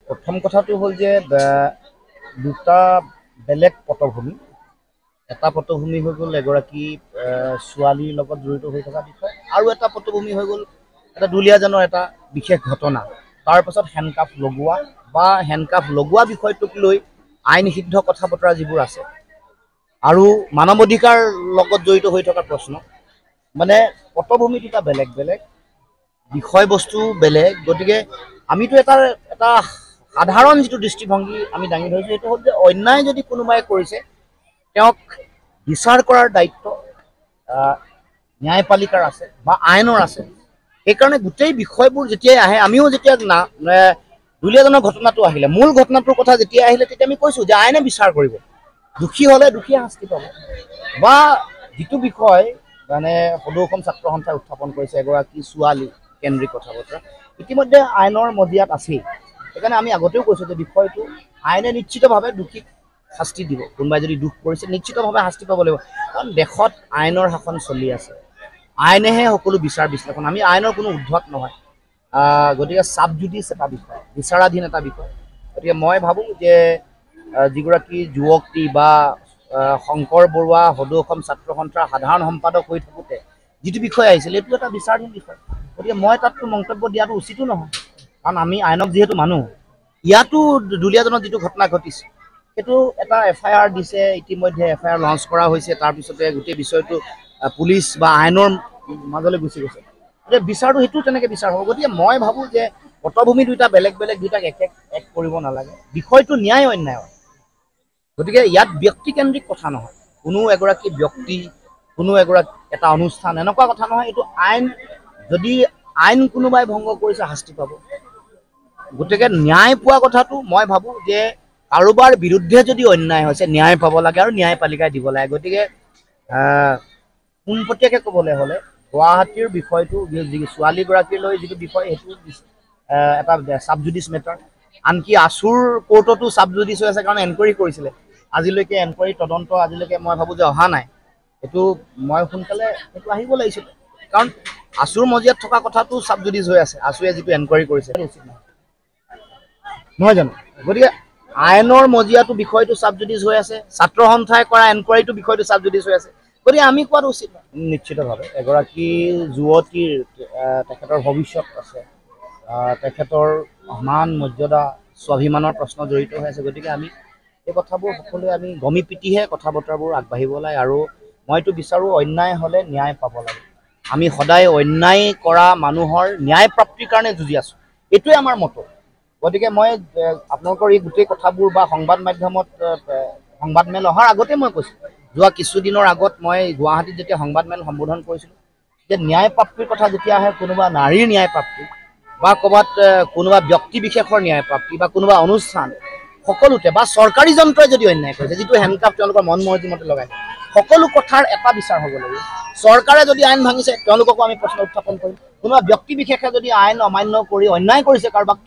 প্ৰথম কথাটো হ'ল যে দুটা বেলেগ পটভূমি এটা পটভূমি হৈ গ'ল এগৰাকী ছোৱালীৰ লগত জড়িত হৈ থকা বিষয় আৰু এটা পটভূমি হৈ গ'ল এটা দুলীয়াজানৰ এটা বিশেষ ঘটনা তাৰ পাছত হেণ্ডকাফ লগোৱা বিষয়টোক লৈ আইন সিদ্ধ কথা বতৰা যিবোৰ আছে আৰু মানৱ অধিকাৰ লগত জড়িত হৈ থকা প্ৰশ্ন মানে পটভূমি দুটা বেলেগ বেলেগ বিষয়বস্তু বেলেগ গতিকে আমিতো এটা সাধাৰণ যিটো দৃষ্টিভংগী আমি দাঙি ধৰিছোঁ সেইটো হ'ল যে অন্যায় যদি কোনোবাই কৰিছে তেওঁক বিচাৰ কৰাৰ দায়িত্ব ন্যায়পালিকাৰ আছে বা আইনৰ আছে সেইকাৰণে গোটেই বিষয়বোৰ যেতিয়াই আহে আমিও যেতিয়া দুলীয়াজনৰ ঘটনাটো আহিলে মূল ঘটনাটোৰ কথা যেতিয়া আহিলে তেতিয়া আমি কৈছোঁ যে আইনে বিচাৰ কৰিব দোষী হ'লে দোষীয়ে শাস্তি পাব বা যিটো বিষয় মানে সদৌ অসম ছাত্ৰ সন্থাই উত্থাপন কৰিছে এগৰাকী ছোৱালী কেন্দ্ৰিক কথা বতৰা ইতিমধ্যে আইনৰ মজিয়াত আছেই সেইকাৰণে আমি আগতেও কৈছোঁ যে বিষয়টো আইনে নিশ্চিতভাৱে দোষীক শাস্তি দিব কোনোবাই যদি দুখ কৰিছে নিশ্চিতভাৱে শাস্তি পাব লাগিব কাৰণ দেশত আইনৰ শাসন চলি আছে আইনেহে সকলো বিচাৰ বিশ্লেষণ আমি আইনৰ কোনো উদ্ধত নহয় গতিকে চাব জুডিচ এটা বিষয় বিচাৰাধীন এটা বিষয় গতিকে মই ভাবোঁ যে যিগৰাকী যুৱতী বা শংকৰ বৰুৱা সদৌ অসম ছাত্ৰ সন্থাৰ সাধাৰণ সম্পাদক হৈ থাকোঁতে যিটো বিষয় আহিছিল এইটো এটা বিচাৰাধীন বিষয় গতিকে মই তাততো মন্তব্য দিয়াটো উচিতো নহয় কাৰণ আমি আইনক যিহেতু মানুহ ইয়াতো দুলীয়াজনত যিটো ঘটনা ঘটিছে সেইটো এটা FIR দিছে ইতিমধ্যে FIR লঞ্চ কৰা হৈছে তাৰপিছতে গোটেই বিষয়টো পুলিচ বা আইনৰ মাজলৈ গুচি গৈছে গতিকে বিচাৰটো সেইটো তেনেকৈ বিচাৰ হ'ব গতিকে মই ভাবোঁ যে পটভূমি দুটা বেলেগ বেলেগ দুটাক এক কৰিব নালাগে বিষয়টো ন্যায় অন্যায় গতিকে ইয়াত ব্যক্তিকেন্দ্ৰিক কথা নহয় কোনো এগৰাকী ব্যক্তি কোনো এটা অনুষ্ঠান এনেকুৱা কথা নহয় এইটো আইন যদি আইন কোনোবাই ভংগ কৰিছে শাস্তি পাব গতিকে ন্যায় পোৱা কথাটো মই ভাবোঁ যে কাৰোবাৰ বিৰুদ্ধে যদি অন্যায় হৈছে ন্যায় পাব লাগে আৰু ন্যায়পালিকাই দিব লাগে গতিকে পোনপটীয়াকৈ ক'বলৈ হ'লে গুৱাহাটীৰ বিষয়টো ছোৱালীগৰাকীৰ লৈ যিটো বিষয় সেইটো এটা চাব জুডিচ মেটাৰ আনকি আছুৰ কোৰ্টতো চাব জুডিচ হৈ আছে কাৰণ এনকুৱাৰী কৰিছিলে আজিলৈকে এনকুৱাৰী তদন্ত আজিলৈকে মই ভাবোঁ যে অহা নাই এইটো মই সোনকালে সেইটো আহিব লাগিছিলে কাৰণ আছুৰ মজিয়াত থকা কথাটো চাব জুডিচ হৈ আছে আছুৱে যিটো এনকুৱাৰী কৰিছে নহয় জানো গতিকে আইনৰ মজিয়াটো বিষয়টো চাব জুডিচ হৈ আছে ছাত্ৰ সন্থাই কৰা এনকুৱাৰীটো বিষয়টো চাব জুডিচ হৈ আছে গতিকে আমি কোৱাটো উচিত নিশ্চিতভাৱে এগৰাকী যুৱতীৰ তেখেতৰ ভৱিষ্যত আছে তেখেতৰ মান মৰ্যাদা স্বাভিমানৰ প্ৰশ্ন জড়িত হৈ আছে গতিকে আমি এই কথাবোৰ সকলোৱে আমি গমি পিটিহে কথা বতৰাবোৰ আগবাঢ়িব লাগে আৰু মইতো বিচাৰোঁ অন্যায় হ'লে ন্যায় পাব লাগে আমি সদায় অন্যায় কৰা মানুহৰ ন্যায় প্ৰাপ্তিৰ কাৰণে যুঁজি আছোঁ এইটোৱে আমাৰ মত গতিকে মই আপোনালোকৰ এই গোটেই কথাবোৰ বা সংবাদ মাধ্যমত সংবাদমেল অহাৰ আগতে মই কৈছোঁ যোৱা কিছুদিনৰ আগত মই গুৱাহাটীত যেতিয়া সংবাদমেল সম্বোধন কৰিছিলোঁ যে ন্যায় প্ৰাপ্তিৰ কথা যেতিয়া আহে কোনোবা নাৰীৰ ন্যায় প্ৰাপ্তি বা ক'ৰবাত কোনোবা ব্যক্তি বিশেষৰ ন্যায় প্ৰাপ্তি বা কোনোবা অনুষ্ঠান সকলোতে বা চৰকাৰী যন্ত্ৰই যদি অন্যায় কৰিছে যিটো হেণ্ডকাফ তেওঁলোকৰ মন মৰ্জি মতে লগাই সকলো কথাৰ এটা বিচাৰ হ'ব লাগিব চৰকাৰে যদি আইন ভাঙিছে তেওঁলোককো আমি প্ৰশ্ন উত্থাপন কৰিম কোনোবা ব্যক্তি বিশেষে যদি আইন অমান্য কৰি অন্যায় কৰিছে কাৰোবাক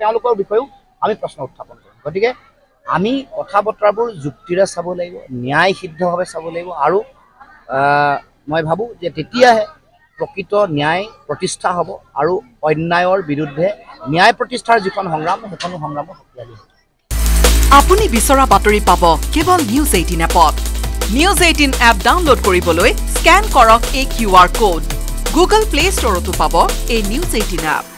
তেওঁলোকৰ বিষয়েও আমি প্ৰশ্ন উত্থাপন কৰিম গতিকে আমি কথা বতৰাবোৰ যুক্তিৰে চাব লাগিব ন্যায় সিদ্ধভাৱে চাব লাগিব আৰু মই ভাবোঁ যে তেতিয়াহে প্ৰকৃত ন্যায় প্ৰতিষ্ঠা হ'ব আৰু অন্যায়ৰ বিৰুদ্ধে ন্যায় প্ৰতিষ্ঠাৰ যিখন সংগ্ৰাম সেইখন সংগ্ৰামো শক্তিশালী হ'ব আপুনি বিচৰা বাতৰি পাব কেৱল নিউজ 18 এপত নিউজ 18 এপ ডাউনলোড কৰিবলৈ স্ক্যান কৰক এই QR কোড গুগল প্লে ষ্টৰতো পাব এই নিউজ 18 এপ